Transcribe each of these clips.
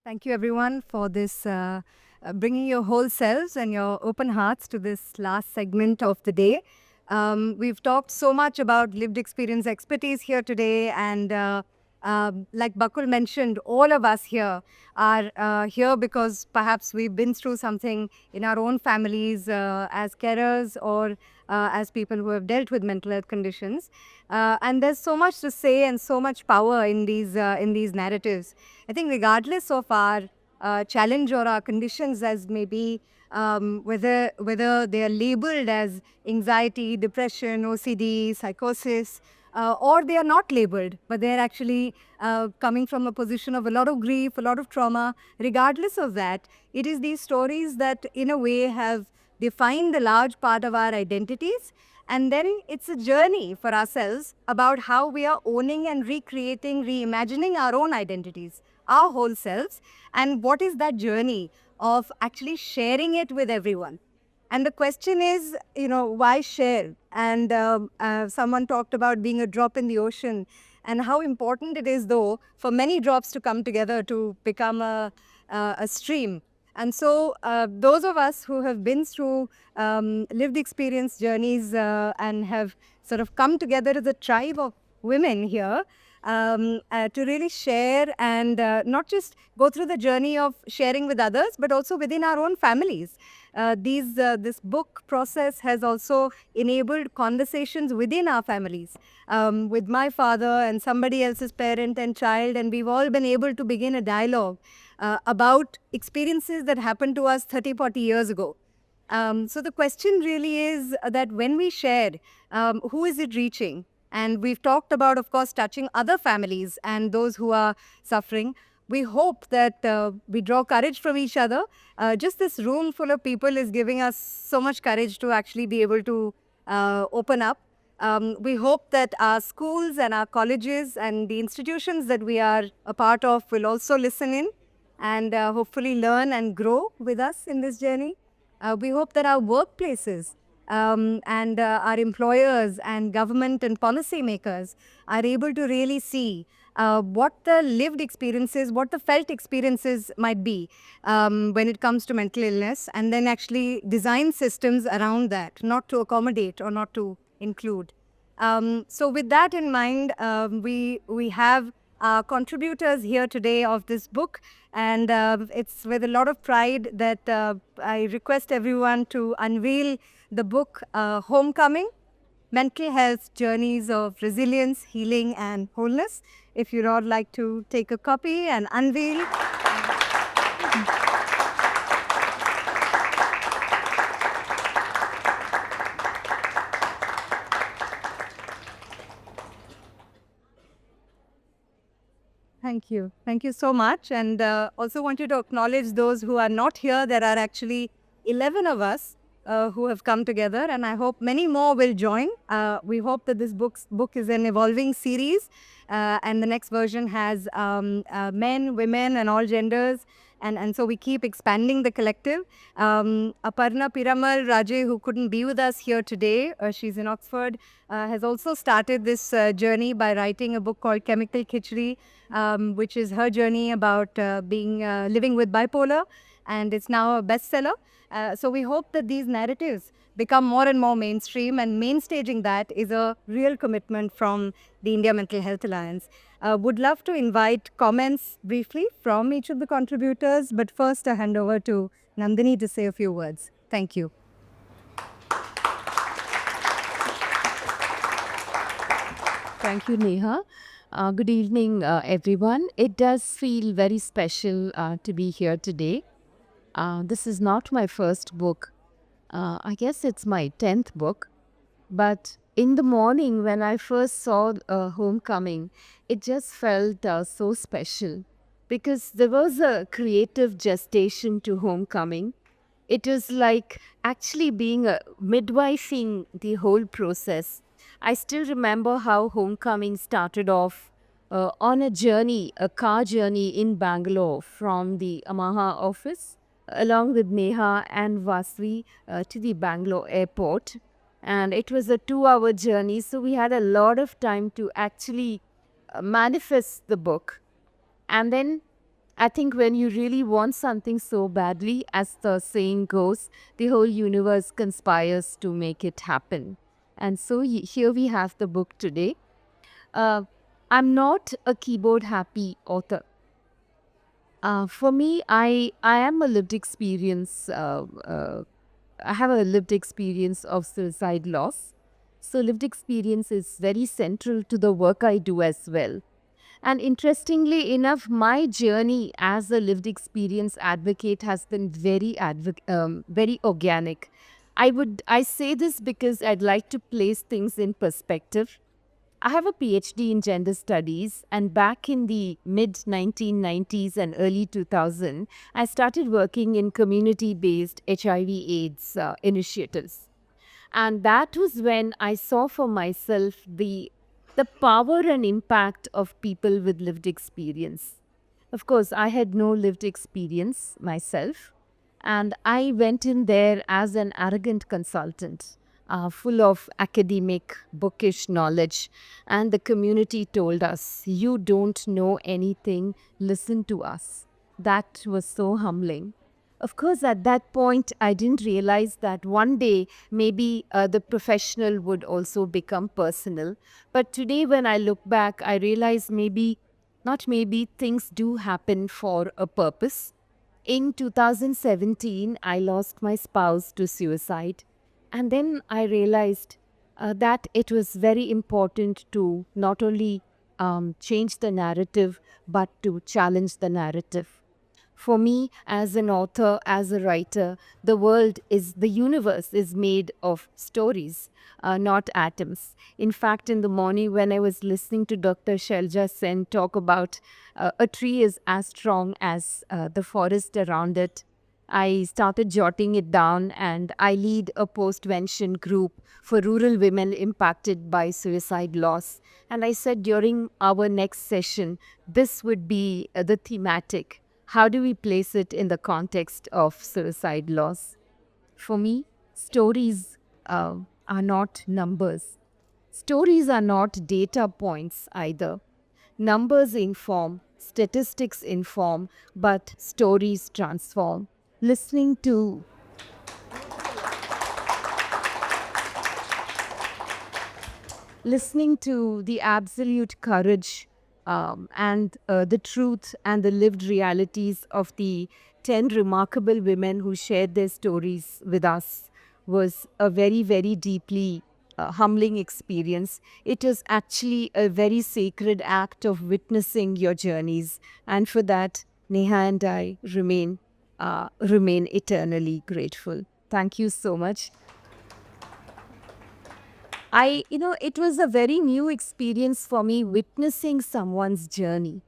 Thank you, everyone, for this bringing your whole selves and your open hearts to this last segment of the day. We've talked so much about lived experience expertise here today, and like Bakul mentioned, all of us here are here because perhaps we've been through something in our own families as carers or as people who have dealt with mental health conditions. And there's so much to say and so much power in these narratives. I think regardless of our challenge or our conditions, as maybe whether they are labeled as anxiety, depression, OCD, psychosis, or they are not labeled, but they're actually coming from a position of a lot of grief, a lot of trauma. Regardless of that, it is these stories that in a way have defined a large part of our identities. And then it's a journey for ourselves about how we are owning and recreating, reimagining our own identities, our whole selves, and what is that journey of actually sharing it with everyone. And the question is, why share? And someone talked about being a drop in the ocean and how important it is, though, for many drops to come together to become a stream. And so those of us who have been through lived experience journeys and have sort of come together as a tribe of women here to really share and not just go through the journey of sharing with others, but also within our own families. This book process has also enabled conversations within our families with my father and somebody else's parent and child, and we've all been able to begin a dialogue about experiences that happened to us 30, 40 years ago. So the question really is that when we share, who is it reaching? And we've talked about, of course, touching other families and those who are suffering. We hope that we draw courage from each other. Just this room full of people is giving us so much courage to actually be able to open up. We hope that our schools and our colleges and the institutions that we are a part of will also listen in and hopefully learn and grow with us in this journey. We hope that our workplaces and our employers and government and policy makers are able to really see what the lived experiences, what the felt experiences might be when it comes to mental illness, and then actually design systems around that, not to accommodate or not to include. So with that in mind, we have contributors here today of this book, and it's with a lot of pride that I request everyone to unveil the book Homecoming, Mental Health Journeys of Resilience, Healing and Wholeness. If you'd all like to take a copy and unveil. Thank you. Thank you so much. And also want you to acknowledge those who are not here. There are actually 11 of us who have come together, and I hope many more will join. We hope that this book is an evolving series, and the next version has men, women, and all genders. And so we keep expanding the collective. Aparna Piramal Raje, who couldn't be with us here today, she's in Oxford, has also started this journey by writing a book called Chemical Khichdi, which is her journey about living with bipolar, and it's now a bestseller. So we hope that these narratives become more and more mainstream, and mainstaging that is a real commitment from the India Mental Health Alliance. Would love to invite comments briefly from each of the contributors, but first I hand over to Nandini to say a few words. Thank you. Thank you, Neha. Good evening, everyone. It does feel very special to be here today. This is not my first book. I guess it's my 10th book. But in the morning when I first saw Homecoming, it just felt so special because there was a creative gestation to Homecoming. It was like actually being a midwifing the whole process. I still remember how Homecoming started off on a journey, a car journey in Bangalore from the Amaha office, along with Neha and Vasvi to the Bangalore airport. And it was a 2-hour journey, so we had a lot of time to actually manifest the book. And then I think when you really want something so badly, as the saying goes, the whole universe conspires to make it happen. And so here we have the book today. Uh, I'm not a keyboard happy author. For me, I am a lived experience. I have a lived experience of suicide loss. So lived experience is very central to the work I do as well. And interestingly enough, my journey as a lived experience advocate has been very organic. I say this because I'd like to place things in perspective. I have a PhD in gender studies, and back in the mid 1990s and early 2000, I started working in community-based HIV/AIDS initiatives. And that was when I saw for myself the power and impact of people with lived experience. Of course, I had no lived experience myself, and I went in there as an arrogant consultant, full of academic, bookish knowledge. And the community told us, "You don't know anything, listen to us." That was so humbling. Of course, at that point, I didn't realize that one day maybe the professional would also become personal. But today, when I look back, I realize maybe, not maybe, things do happen for a purpose. In 2017, I lost my spouse to suicide. And then I realized that it was very important to not only change the narrative, but to challenge the narrative. For me, as an author, as a writer, the universe is made of stories, not atoms. In fact, in the morning when I was listening to Dr. Shelja Sen talk about a tree is as strong as the forest around it, I started jotting it down, and I lead a postvention group for rural women impacted by suicide loss. And I said during our next session, this would be the thematic. How do we place it in the context of suicide loss? For me, stories are not numbers. Stories are not data points either. Numbers inform, statistics inform, but stories transform. Listening to listening to the absolute courage and the truth and the lived realities of the 10 remarkable women who shared their stories with us was a very, very deeply humbling experience. It was actually a very sacred act of witnessing your journeys. And for that, Neha and I remain eternally grateful. Thank you so much. It was a very new experience for me witnessing someone's journey.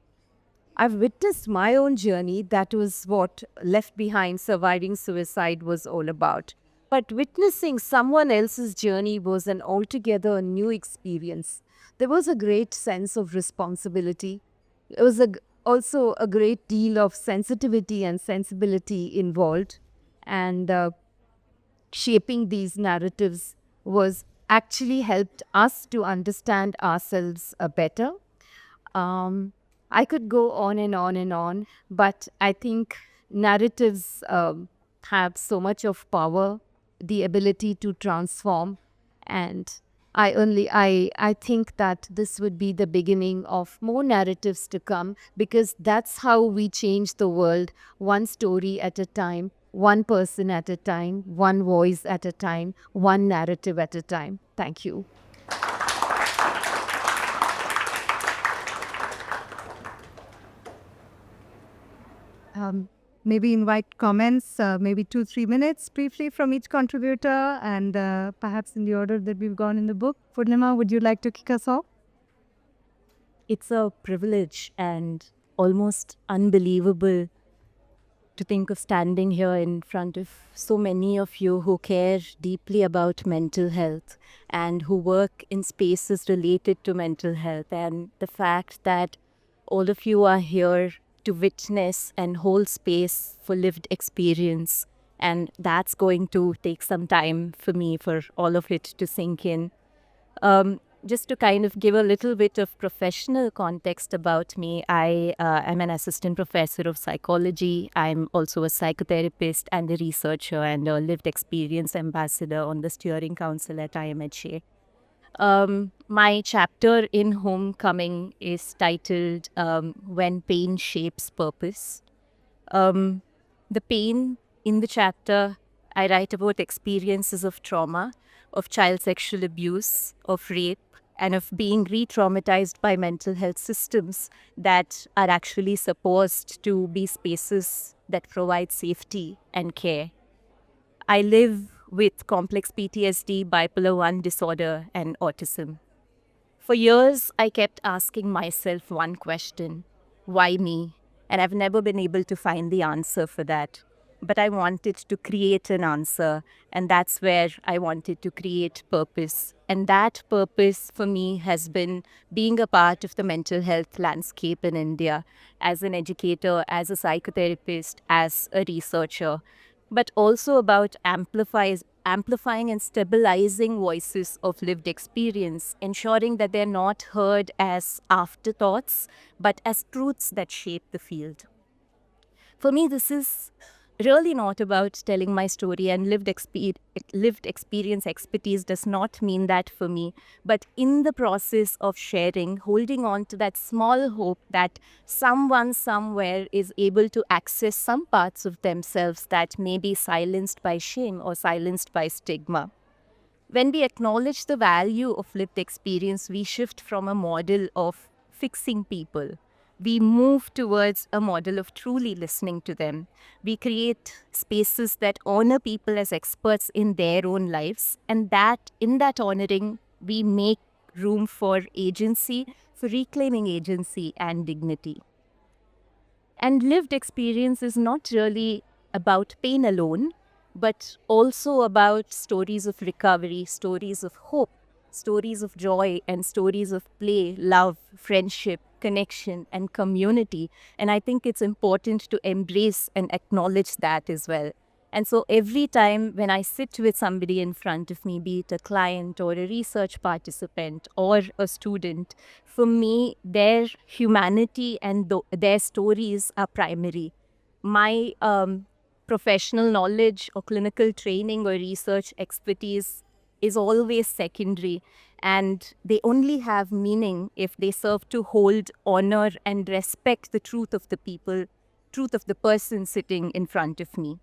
I've witnessed my own journey. That was what Left Behind Surviving Suicide was all about. But witnessing someone else's journey was an altogether new experience. There was a great sense of responsibility. There was also a great deal of sensitivity and sensibility involved. And shaping these narratives was actually helped us to understand ourselves better. I could go on and on and on, but I think narratives have so much of power, the ability to transform, and I think that this would be the beginning of more narratives to come, because that's how we change the world, one story at a time, one person at a time, one voice at a time, one narrative at a time. Thank you. Maybe invite comments, maybe 2-3 minutes briefly from each contributor, and perhaps in the order that we've gone in the book. Purnima, would you like to kick us off? It's a privilege and almost unbelievable to think of standing here in front of so many of you who care deeply about mental health and who work in spaces related to mental health. And the fact that all of you are here to witness and hold space for lived experience. And that's going to take some time for me, for all of it to sink in. just to kind of give a little bit of professional context about me, I am an assistant professor of psychology. I'm also a psychotherapist and a researcher and a lived experience ambassador on the steering council at IMHA. My chapter in Homecoming is titled When Pain Shapes Purpose. The pain in the chapter, I write about experiences of trauma, of child sexual abuse, of rape, and of being re traumatized by mental health systems that are actually supposed to be spaces that provide safety and care. I live with complex PTSD, bipolar 1 disorder, and autism. For years, I kept asking myself one question: why me? And I've never been able to find the answer for that. But I wanted to create an answer, and that's where I wanted to create purpose. And that purpose for me has been being a part of the mental health landscape in India as an educator, as a psychotherapist, as a researcher, but also about amplifying and stabilizing voices of lived experience, ensuring that they're not heard as afterthoughts, but as truths that shape the field. For me, this is really not about telling my story, and lived experience expertise does not mean that for me. But in the process of sharing, holding on to that small hope that someone somewhere is able to access some parts of themselves that may be silenced by shame or silenced by stigma. When we acknowledge the value of lived experience, we shift from a model of fixing people. We move towards a model of truly listening to them. We create spaces that honor people as experts in their own lives, and that in that honoring, we make room for agency, for reclaiming agency and dignity. And lived experience is not really about pain alone, but also about stories of recovery, stories of hope, stories of joy, and stories of play, love, friendship, connection, and community. And I think it's important to embrace and acknowledge that as well. And so every time when I sit with somebody in front of me, be it a client or a research participant or a student, for me, their humanity and their stories are primary. My professional knowledge or clinical training or research expertise is always secondary, and they only have meaning if they serve to hold, honor, and respect the truth of the people, truth of the person sitting in front of me.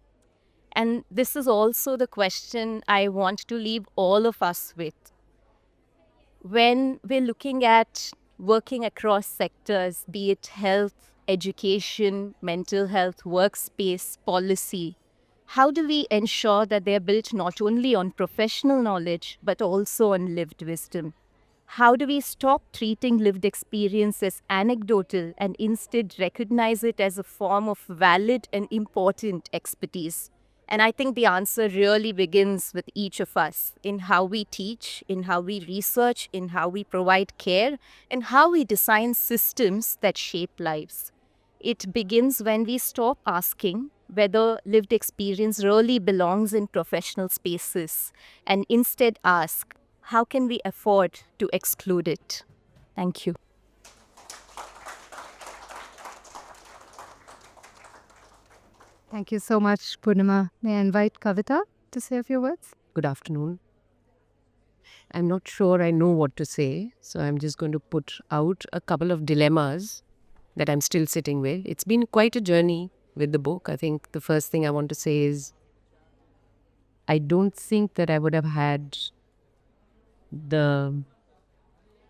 And this is also the question I want to leave all of us with. When we're looking at working across sectors, be it health, education, mental health, workspace, policy, how do we ensure that they're built not only on professional knowledge, but also on lived wisdom? How do we stop treating lived experience as anecdotal and instead recognize it as a form of valid and important expertise? And I think the answer really begins with each of us in how we teach, in how we research, in how we provide care, and how we design systems that shape lives. It begins when we stop asking whether lived experience really belongs in professional spaces and instead ask, how can we afford to exclude it? Thank you. Thank you so much, Purnima. May I invite Kavita to say a few words? Good afternoon. I'm not sure I know what to say, so I'm just going to put out a couple of dilemmas that I'm still sitting with. It's been quite a journey with the book. I think the first thing I want to say is I don't think that I would have had I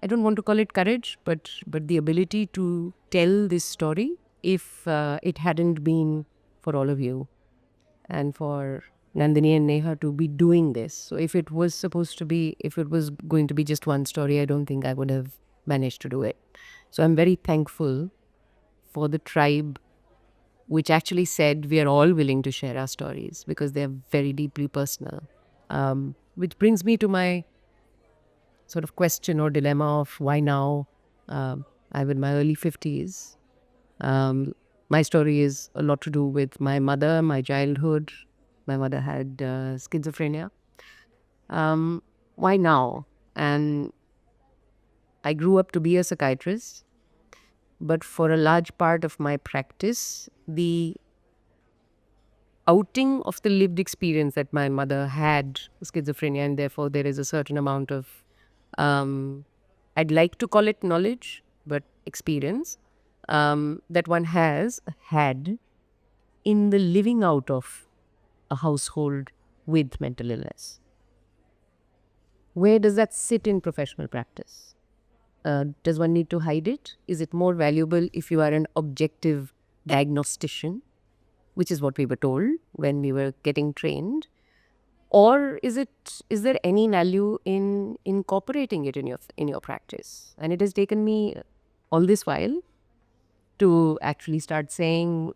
don't want to call it courage, but the ability to tell this story if it hadn't been for all of you and for Nandini and Neha to be doing this. So if it was going to be just one story, I don't think I would have managed to do it. So I'm very thankful for the tribe which actually said we are all willing to share our stories because they're very deeply personal. Which brings me to my sort of question or dilemma of why now. I'm in my early 50s. My story is a lot to do with my mother, my childhood. My mother had schizophrenia. Why now? And I grew up to be a psychiatrist, but for a large part of my practice, the outing of the lived experience that my mother had schizophrenia, and therefore there is a certain amount of, I'd like to call it knowledge, but experience, that one has had in the living out of a household with mental illness. Where does that sit in professional practice? Does one need to hide it? Is it more valuable if you are an objective diagnostician, which is what we were told when we were getting trained? Or is there any value in incorporating it in your practice? And it has taken me all this while to actually start saying,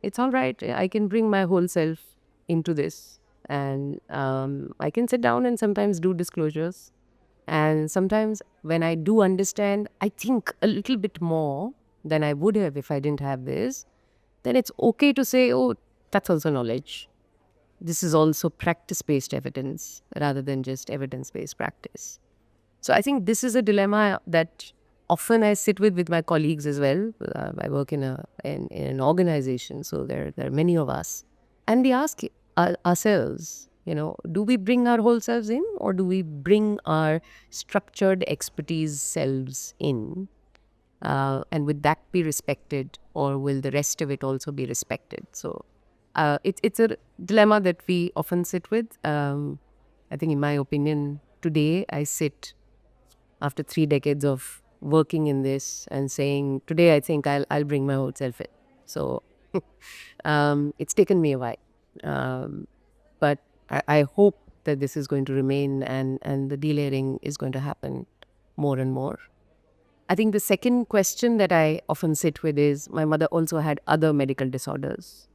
it's all right, I can bring my whole self into this, and I can sit down and sometimes do disclosures. And sometimes when I do understand, I think a little bit more than I would have if I didn't have this, then it's okay to say, oh, that's also knowledge. This is also practice-based evidence rather than just evidence-based practice. So I think this is a dilemma that often I sit with my colleagues as well. I work in an organization, so there are many of us. And we ask ourselves, do we bring our whole selves in, or do we bring our structured expertise selves in? And would that be respected, or will the rest of it also be respected? So it's a dilemma that we often sit with. I think, in my opinion, today I sit after 3 decades of working in this and saying, today I think I'll bring my whole self in. So it's taken me a while. But I hope that this is going to remain, and the delayering is going to happen more and more. I think the second question that I often sit with is, my mother also had other medical disorders.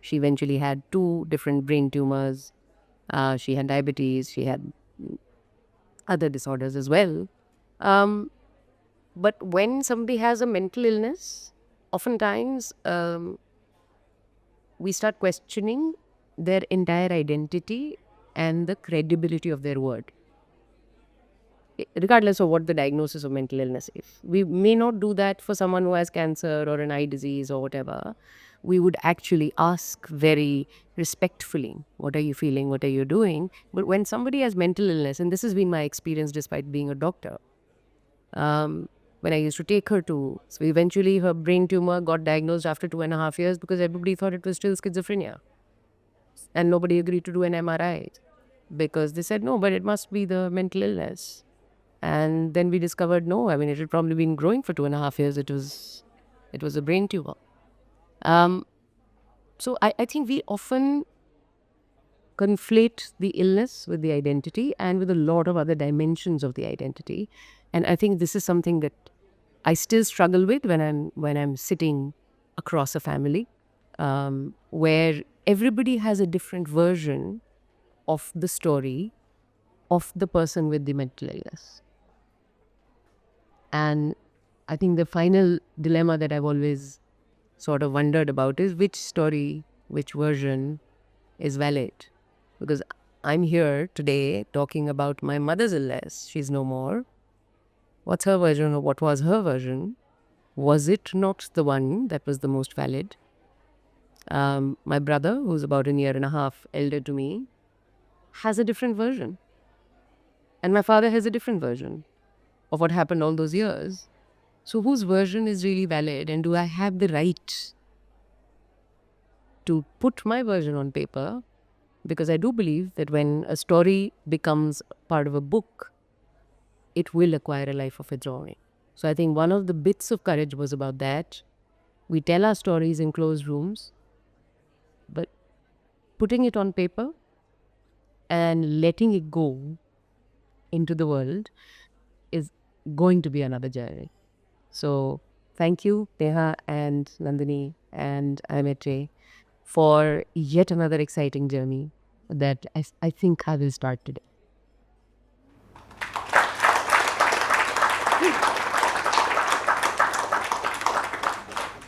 She eventually had 2 different brain tumors. She had diabetes. She had other disorders as well. But when somebody has a mental illness, oftentimes we start questioning their entire identity and the credibility of their word, regardless of what the diagnosis of mental illness is. We may not do that for someone who has cancer or an eye disease or whatever. We would actually ask very respectfully, what are you feeling, what are you doing? But when somebody has mental illness, and this has been my experience despite being a doctor, when I used to take her so eventually her brain tumor got diagnosed after 2.5 years because everybody thought it was still schizophrenia. And nobody agreed to do an MRI because they said, no, but it must be the mental illness. And then we discovered, no, it had probably been growing for 2.5 years. It was a brain tumor. So I think we often conflate the illness with the identity and with a lot of other dimensions of the identity. And I think this is something that I still struggle with when I'm sitting across a family, where everybody has a different version of the story of the person with the mental illness. And I think the final dilemma that I've always sort of wondered about is, which story, which version is valid? Because I'm here today talking about my mother's illness. She's no more. What's her version, or what was her version? Was it not the one that was the most valid? My brother, who's about 1.5 years elder to me, has a different version. And my father has a different version of what happened all those years. So whose version is really valid, and do I have the right to put my version on paper? Because I do believe that when a story becomes part of a book, it will acquire a life of its own. So I think one of the bits of courage was about that. We tell our stories in closed rooms, but putting it on paper and letting it go into the world is going to be another journey. So thank you, Neha and Nandini and Aimee, for yet another exciting journey that I think I will start today.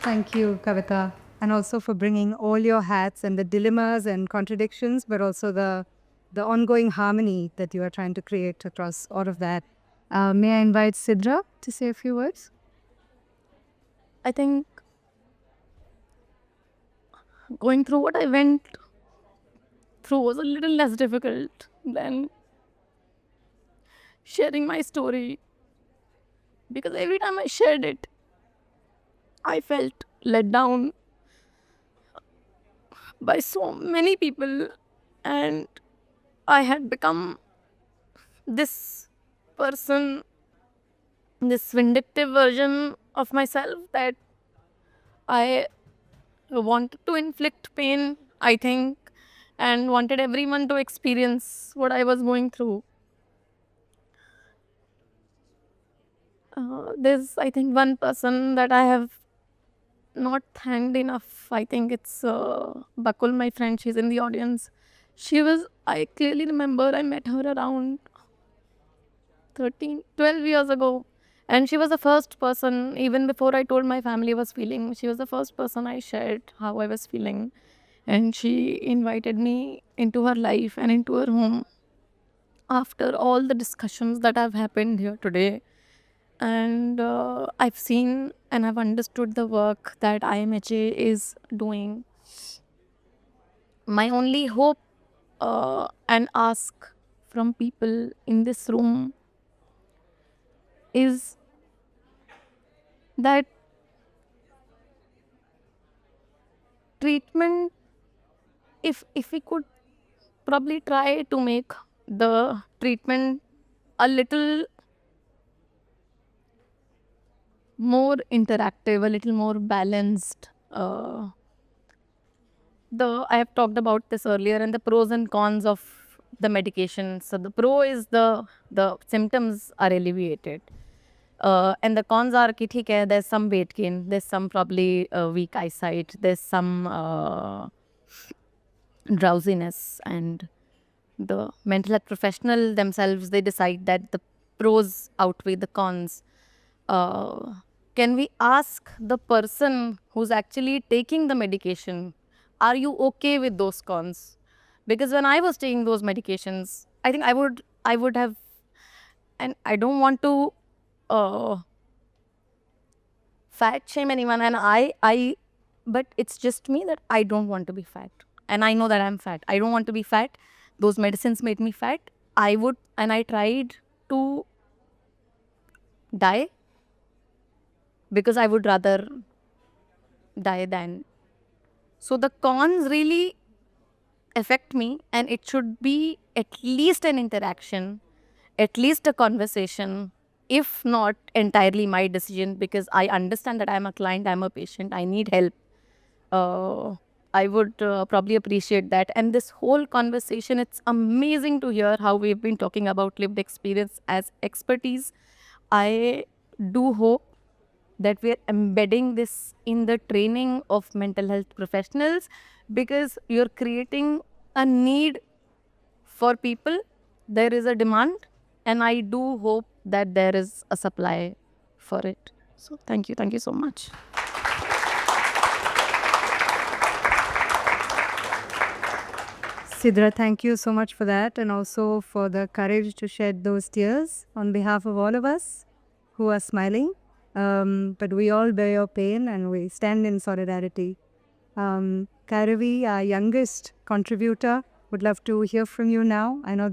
Thank you, Kavita, and also for bringing all your hats and the dilemmas and contradictions, but also the ongoing harmony that you are trying to create across all of that. May I invite Sidra to say a few words? I think going through what I went through was a little less difficult than sharing my story, because every time I shared it, I felt let down by so many people, and I had become this person, this vindictive version of myself that I wanted to inflict pain, I think, and wanted everyone to experience what I was going through. There's, I think, one person that I have not thanked enough. I think it's Bakul, my friend. She's in the audience. I clearly remember I met her around 12 years ago. And she was the first person, even before I told my family I was feeling, she was the first person I shared how I was feeling. And she invited me into her life and into her home after all the discussions that have happened here today. And I've seen and I've understood the work that IMHA is doing. My only hope and ask from people in this room is that treatment, if we could probably try to make the treatment a little more interactive, a little more balanced. I have talked about this earlier, and the pros and cons of the medication. So the pro is the symptoms are alleviated, and the cons are ki theek hai, there's some weight gain, there's some probably weak eyesight, there's some drowsiness, and the mental health professional themselves, they decide that the pros outweigh the cons. Can we ask the person who's actually taking the medication, are you okay with those cons? Because when I was taking those medications, I think I would have, and I don't want to fat shame anyone, and but it's just me that I don't want to be fat, and I know that I'm fat. I don't want to be fat. Those medicines made me fat. I tried to die, because I would rather die than. So the cons really affect me, and it should be at least an interaction, at least a conversation, if not entirely my decision, because I understand that I'm a client, I'm a patient, I need help. I would probably appreciate that. And this whole conversation, it's amazing to hear how we've been talking about lived experience as expertise. I do hope that we're embedding this in the training of mental health professionals, because you're creating a need for people. There is a demand, and I do hope that there is a supply for it. So thank you so much. Sidra, thank you so much for that, and also for the courage to shed those tears on behalf of all of us who are smiling. But we all bear your pain and we stand in solidarity. Kairavi, our youngest contributor, would love to hear from you now. I know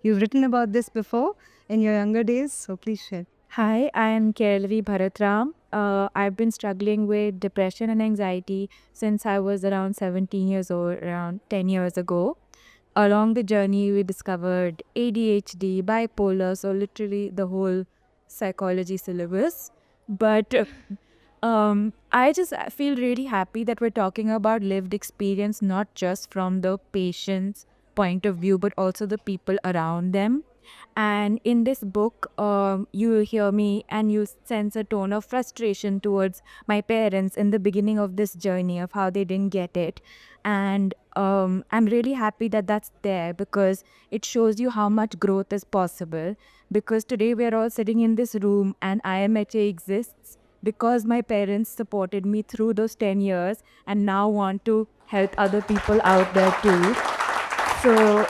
you've written about this before in your younger days, so please share. Hi, I am Kairavi Bharatram. I've been struggling with depression and anxiety since I was around 17 years old, around 10 years ago. Along the journey, we discovered ADHD, bipolar, so literally the whole psychology syllabus. But I just feel really happy that we're talking about lived experience, not just from the patient's point of view, but also the people around them. And in this book, you hear me and you sense a tone of frustration towards my parents in the beginning of this journey of how they didn't get it. And I'm really happy that that's there, because it shows you how much growth is possible. Because today we're all sitting in this room and IMHA exists because my parents supported me through those 10 years and now want to help other people out there too. So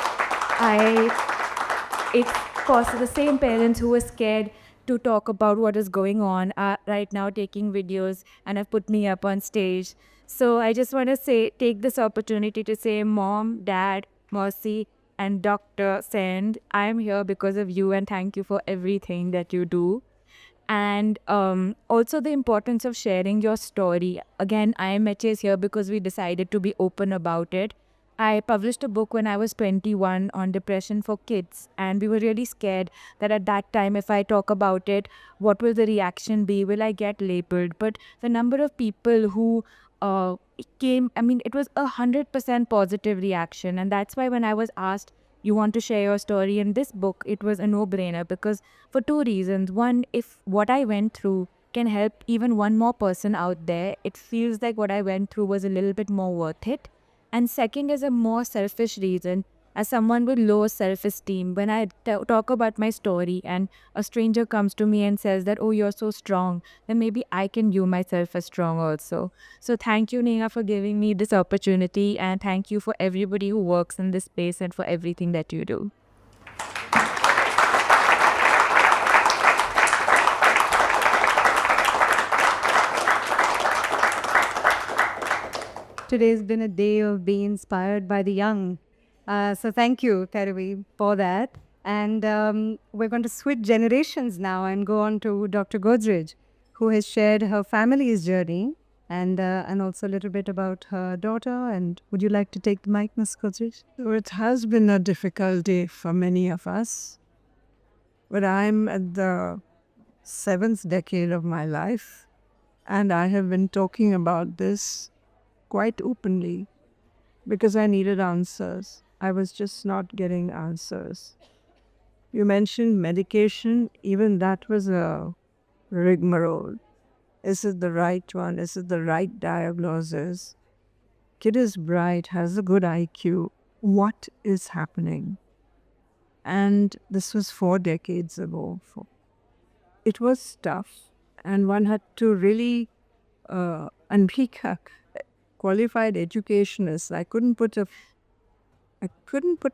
course, the same parents who were scared to talk about what is going on are right now taking videos and have put me up on stage. So I just want to take this opportunity to say, Mom, Dad, Mercy, and Dr. Send, I'm here because of you, and thank you for everything that you do. And also the importance of sharing your story. Again, IMHA is here because we decided to be open about it. I published a book when I was 21 on depression for kids, and we were really scared that at that time, if I talk about it, what will the reaction be? Will I get labeled? But the number of people who came, I mean, it was 100% positive reaction. And that's why when I was asked, you want to share your story in this book, it was a no-brainer, because for two reasons. One, if what I went through can help even one more person out there, it feels like what I went through was a little bit more worth it. And second is a more selfish reason. As someone with low self-esteem, when I talk about my story and a stranger comes to me and says that, oh, you're so strong, then maybe I can view myself as strong also. So thank you, Neha, for giving me this opportunity, and thank you for everybody who works in this space and for everything that you do. Today's been a day of being inspired by the young. So thank you, Teravi, for that. And we're going to switch generations now and go on to Dr. Godrej, who has shared her family's journey and also a little bit about her daughter. And would you like to take the mic, Ms. Godrej? So it has been a difficult day for many of us, but I'm at the 7th decade of my life, and I have been talking about this quite openly because I needed answers. I was just not getting answers. You mentioned medication, even that was a rigmarole. Is it the right one? Is it the right diagnosis? Kid is bright, has a good IQ. What is happening? And this was 4 decades ago. It was tough, and one had to really unpick qualified educationist. I couldn't put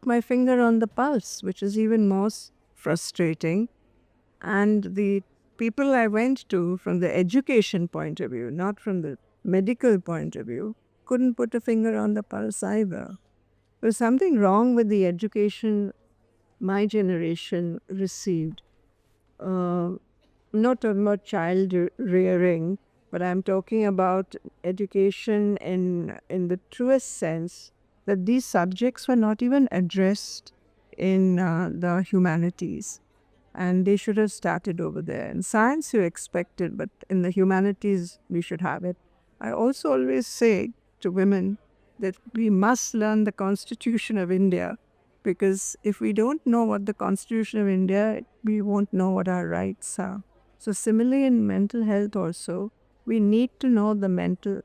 my finger on the pulse, which is even more frustrating. And the people I went to from the education point of view, not from the medical point of view, couldn't put a finger on the pulse either. There was something wrong with the education my generation received. Not talking about child rearing, but I'm talking about education in the truest sense, that these subjects were not even addressed in the humanities. And they should have started over there. In science, you expect it, but in the humanities, we should have it. I also always say to women that we must learn the Constitution of India, because if we don't know what the Constitution of India, we won't know what our rights are. So similarly in mental health also, we need to know the Mental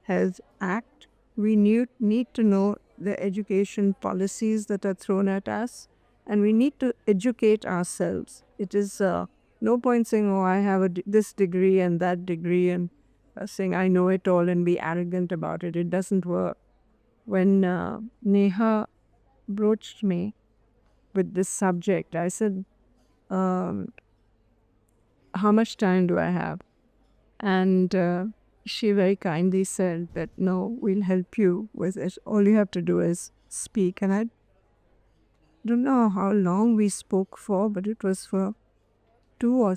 Health Act. We need to know the education policies that are thrown at us, and we need to educate ourselves. It is no point saying, oh, I have this degree and that degree, and saying I know it all and be arrogant about it. It doesn't work. When Neha broached me with this subject, I said, how much time do I have? And she very kindly said that, no, we'll help you with it. All you have to do is speak. And I don't know how long we spoke for, but it was for 2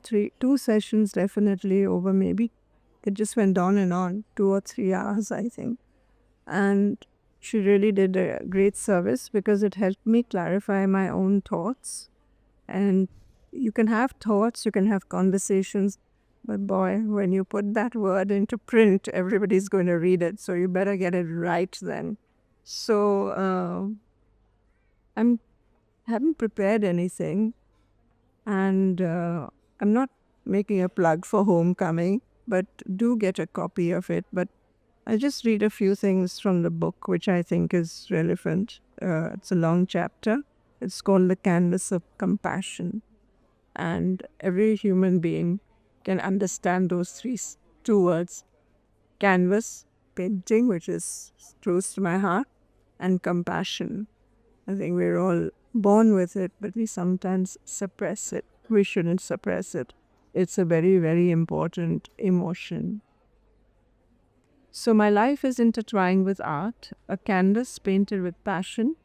sessions definitely, over maybe, it just went on and on, 2 or 3 hours, I think. And she really did a great service because it helped me clarify my own thoughts. And you can have thoughts, you can have conversations, but boy, when you put that word into print, everybody's going to read it. So you better get it right then. So I haven't prepared anything, and I'm not making a plug for Homecoming, but do get a copy of it. But I'll just read a few things from the book, which I think is relevant. It's a long chapter. It's called The Canvas of Compassion. And every human being can understand those two words. Canvas, painting, which is close to my heart, and compassion. I think we're all born with it, but we sometimes suppress it. We shouldn't suppress it. It's a very, very important emotion. So my life is intertwined with art, a canvas painted with passion,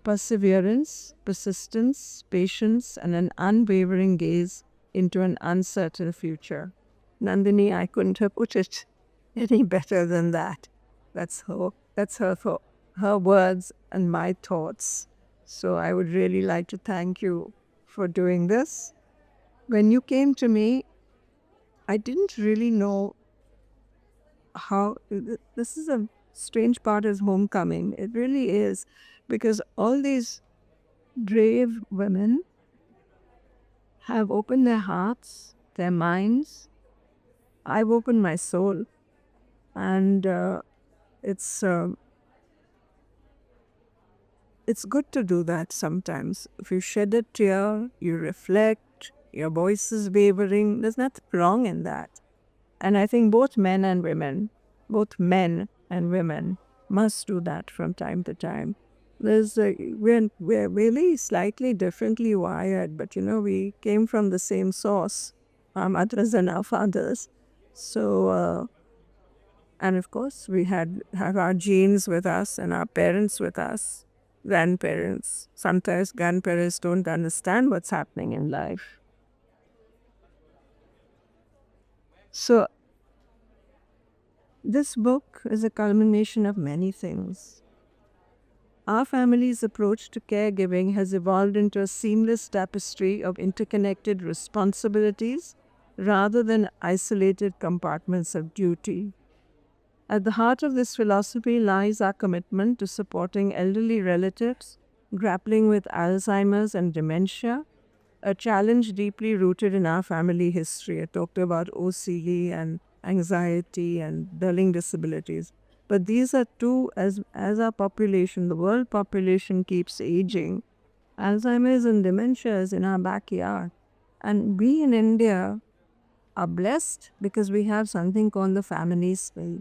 perseverance, persistence, patience, and an unwavering gaze into an uncertain future. Nandini, I couldn't have put it any better than that. That's her words and my thoughts. So I would really like to thank you for doing this. When you came to me, I didn't really know how this is a strange part is homecoming. It really is, because all these brave women have opened their hearts, their minds. I've opened my soul, and it's good to do that sometimes. If you shed a tear, you reflect, your voice is wavering, there's nothing wrong in that. And I think both men and women must do that from time to time. We're really slightly differently wired, but we came from the same source, our mothers and our fathers. So, and of course, we have our genes with us and our parents with us, grandparents. Sometimes grandparents don't understand what's happening in life. So, this book is a culmination of many things. Our family's approach to caregiving has evolved into a seamless tapestry of interconnected responsibilities rather than isolated compartments of duty. At the heart of this philosophy lies our commitment to supporting elderly relatives grappling with Alzheimer's and dementia, a challenge deeply rooted in our family history. I talked about OCD and anxiety and learning disabilities. But these are two, as our population, the world population keeps aging, Alzheimer's and dementia is in our backyard. And we in India are blessed because we have something called the family space.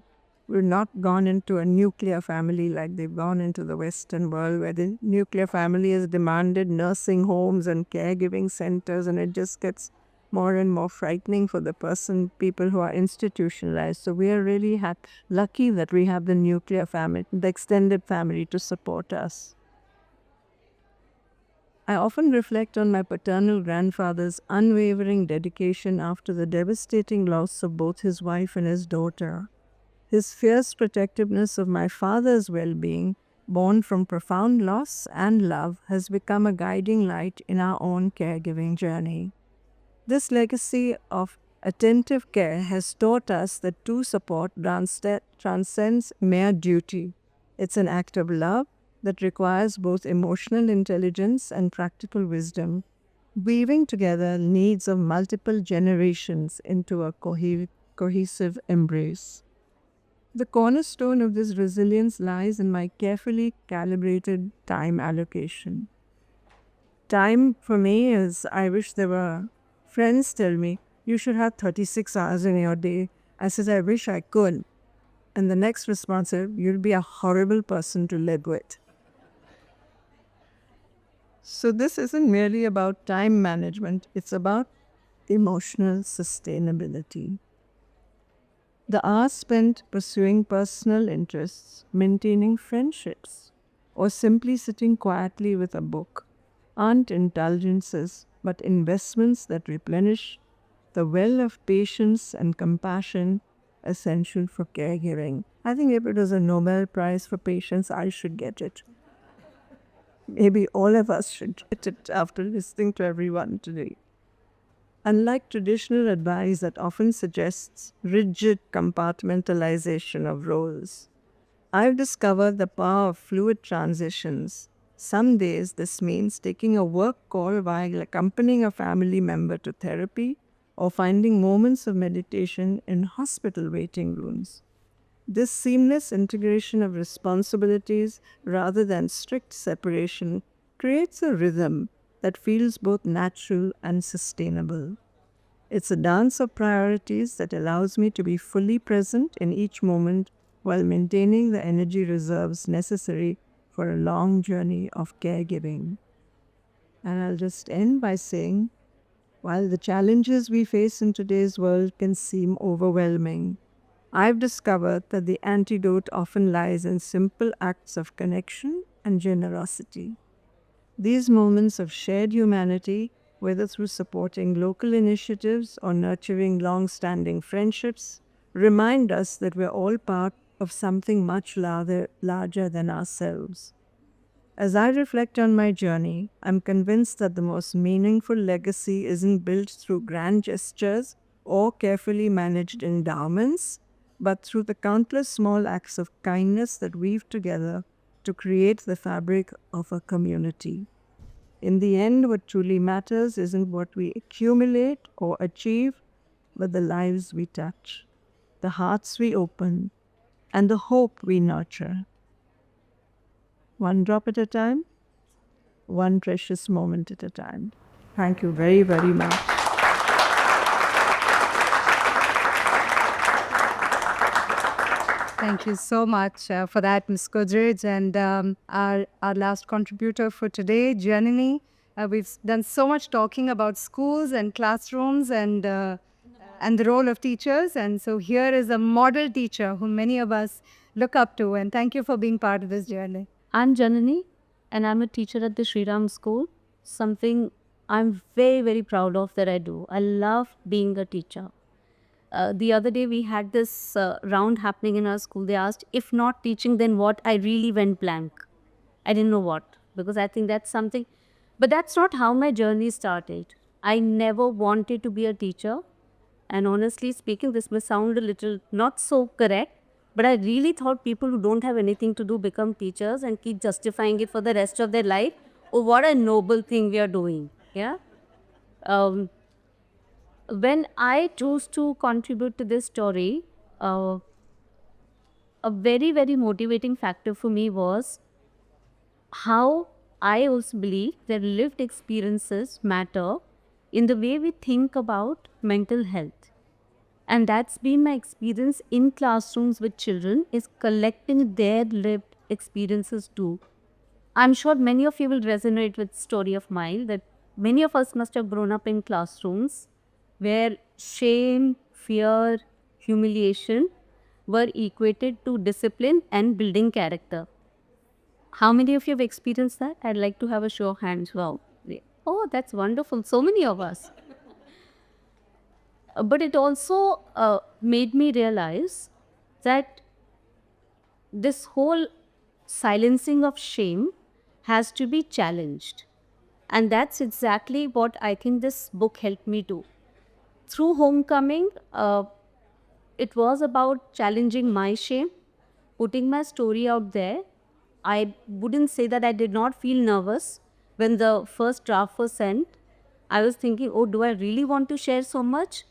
We're not gone into a nuclear family like they've gone into the Western world, where the nuclear family has demanded nursing homes and caregiving centers, and it just gets more and more frightening for the people who are institutionalized. So we are really lucky that we have the nuclear family, the extended family to support us. I often reflect on my paternal grandfather's unwavering dedication after the devastating loss of both his wife and his daughter. His fierce protectiveness of my father's well-being, born from profound loss and love, has become a guiding light in our own caregiving journey. This legacy of attentive care has taught us that true support transcends mere duty. It's an act of love that requires both emotional intelligence and practical wisdom, weaving together needs of multiple generations into a cohesive embrace. The cornerstone of this resilience lies in my carefully calibrated time allocation. Time for me is, I wish there were friends tell me, you should have 36 hours in your day. I said, I wish I could. And the next response is, you'll be a horrible person to live with. So this isn't merely about time management, it's about emotional sustainability. The hours spent pursuing personal interests, maintaining friendships, or simply sitting quietly with a book aren't indulgences, but investments that replenish the well of patience and compassion essential for caregiving. I think if it was a Nobel Prize for patience, I should get it. Maybe all of us should get it after listening to everyone today. Unlike traditional advice that often suggests rigid compartmentalization of roles, I've discovered the power of fluid transitions. Some days this means taking a work call while accompanying a family member to therapy or finding moments of meditation in hospital waiting rooms. This seamless integration of responsibilities rather than strict separation creates a rhythm that feels both natural and sustainable. It's a dance of priorities that allows me to be fully present in each moment while maintaining the energy reserves necessary for a long journey of caregiving. And I'll just end by saying, while the challenges we face in today's world can seem overwhelming, I've discovered that the antidote often lies in simple acts of connection and generosity. These moments of shared humanity, whether through supporting local initiatives or nurturing long standing friendships, remind us that we're all part of something much larger than ourselves. As I reflect on my journey, I'm convinced that the most meaningful legacy isn't built through grand gestures or carefully managed endowments, but through the countless small acts of kindness that weave together to create the fabric of a community. In the end, what truly matters isn't what we accumulate or achieve, but the lives we touch, the hearts we open, and the hope we nurture. One drop at a time, one precious moment at a time. Thank you very, very much. Thank you so much for that, Ms. Godrej. And our last contributor for today, Janani. We've done so much talking about schools and classrooms and the role of teachers. And so here is a model teacher whom many of us look up to. And thank you for being part of this journey. I'm Janani, and I'm a teacher at the Sri Ram School. Something I'm very, very proud of that I do. I love being a teacher. The other day we had this round happening in our school. They asked, if not teaching, then what? I really went blank. I didn't know what, because I think that's something. But that's not how my journey started. I never wanted to be a teacher. And honestly speaking, this may sound a little not so correct, but I really thought people who don't have anything to do become teachers and keep justifying it for the rest of their life. Oh, what a noble thing we are doing. Yeah. When I chose to contribute to this story, a very, very motivating factor for me was how I also believe that lived experiences matter in the way we think about mental health. And that's been my experience in classrooms with children, is collecting their lived experiences too. I'm sure many of you will resonate with story of mine, that many of us must have grown up in classrooms where shame, fear, humiliation were equated to discipline and building character. How many of you have experienced that? I'd like to have a show of hands. Wow. Oh, that's wonderful. So many of us. But it also made me realize that this whole silencing of shame has to be challenged. And that's exactly what I think this book helped me do. Through Homecoming, it was about challenging my shame, putting my story out there. I wouldn't say that I did not feel nervous when the first draft was sent. I was thinking, oh, do I really want to share so much?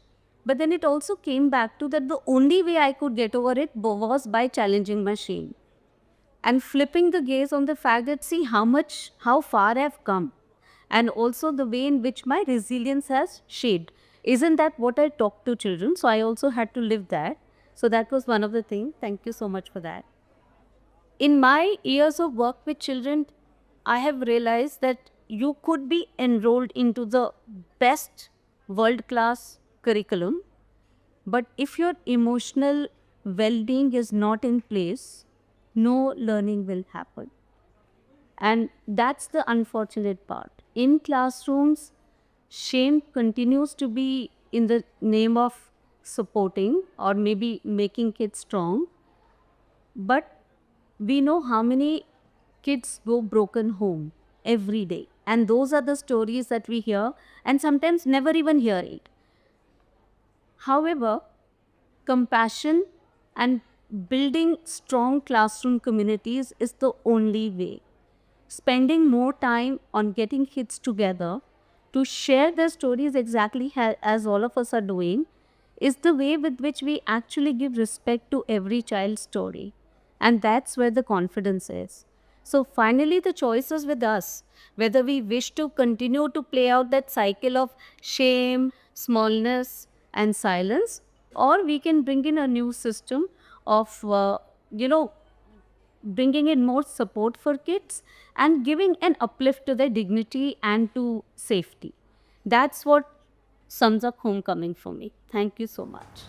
But then it also came back to that the only way I could get over it was by challenging my shame. And flipping the gaze on the fact that, see how far I've come. And also the way in which my resilience has shaped. Isn't that what I talk to children? So I also had to live that. So that was one of the things. Thank you so much for that. In my years of work with children, I have realized that you could be enrolled into the best world-class curriculum, but if your emotional well-being is not in place, no learning will happen. And that's the unfortunate part. In classrooms, shame continues to be in the name of supporting or maybe making kids strong, but we know how many kids go broken home every day. And those are the stories that we hear and sometimes never even hear it. However, compassion and building strong classroom communities is the only way. Spending more time on getting kids together to share their stories exactly as all of us are doing is the way with which we actually give respect to every child's story. And that's where the confidence is. So finally, the choice is with us, whether we wish to continue to play out that cycle of shame, smallness, and silence, or we can bring in a new system of, bringing in more support for kids and giving an uplift to their dignity and to safety. That's what sums up Homecoming for me. Thank you so much.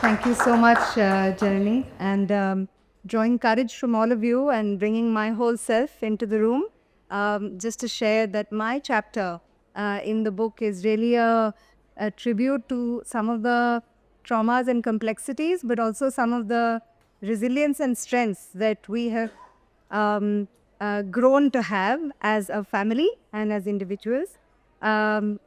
Thank you so much, Janani. And drawing courage from all of you and bringing my whole self into the room. Just to share that my chapter in the book is really a tribute to some of the traumas and complexities, but also some of the resilience and strengths that we have grown to have as a family and as individuals.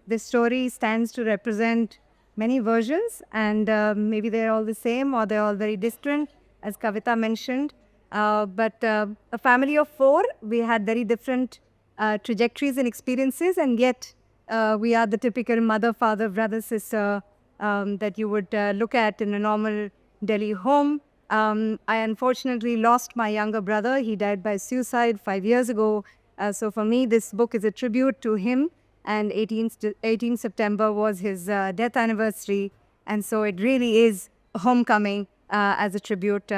This story stands to represent many versions, and maybe they're all the same or they're all very different, as Kavita mentioned. But a family of 4, we had very different trajectories and experiences, and yet we are the typical mother, father, brother, sister that you would look at in a normal Delhi home. I unfortunately lost my younger brother. He died by suicide 5 years ago. So for me, this book is a tribute to him. And 18 September was his death anniversary. And so it really is Homecoming as a tribute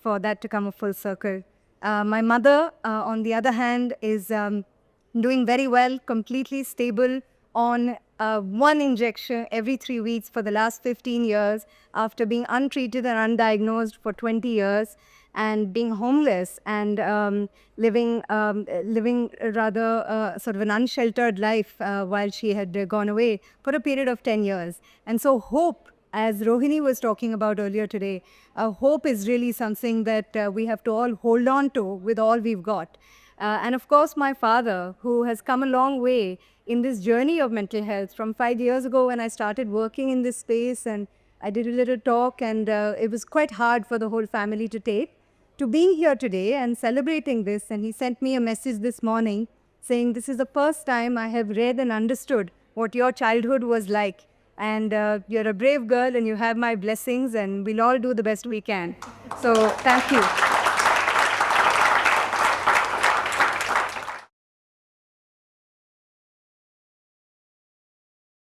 for that to come a full circle. My mother, on the other hand, is doing very well, completely stable on 1 injection every 3 weeks for the last 15 years after being untreated and undiagnosed for 20 years and being homeless and living rather sort of an unsheltered life while she had gone away for a period of 10 years. And so hope, as Rohini was talking about earlier today, hope is really something that we have to all hold on to with all we've got. And of course, my father, who has come a long way in this journey of mental health from 5 years ago when I started working in this space, and I did a little talk, and it was quite hard for the whole family to take, to being here today and celebrating this. And he sent me a message this morning saying, this is the first time I have read and understood what your childhood was like. And you're a brave girl and you have my blessings, and we'll all do the best we can. So thank you.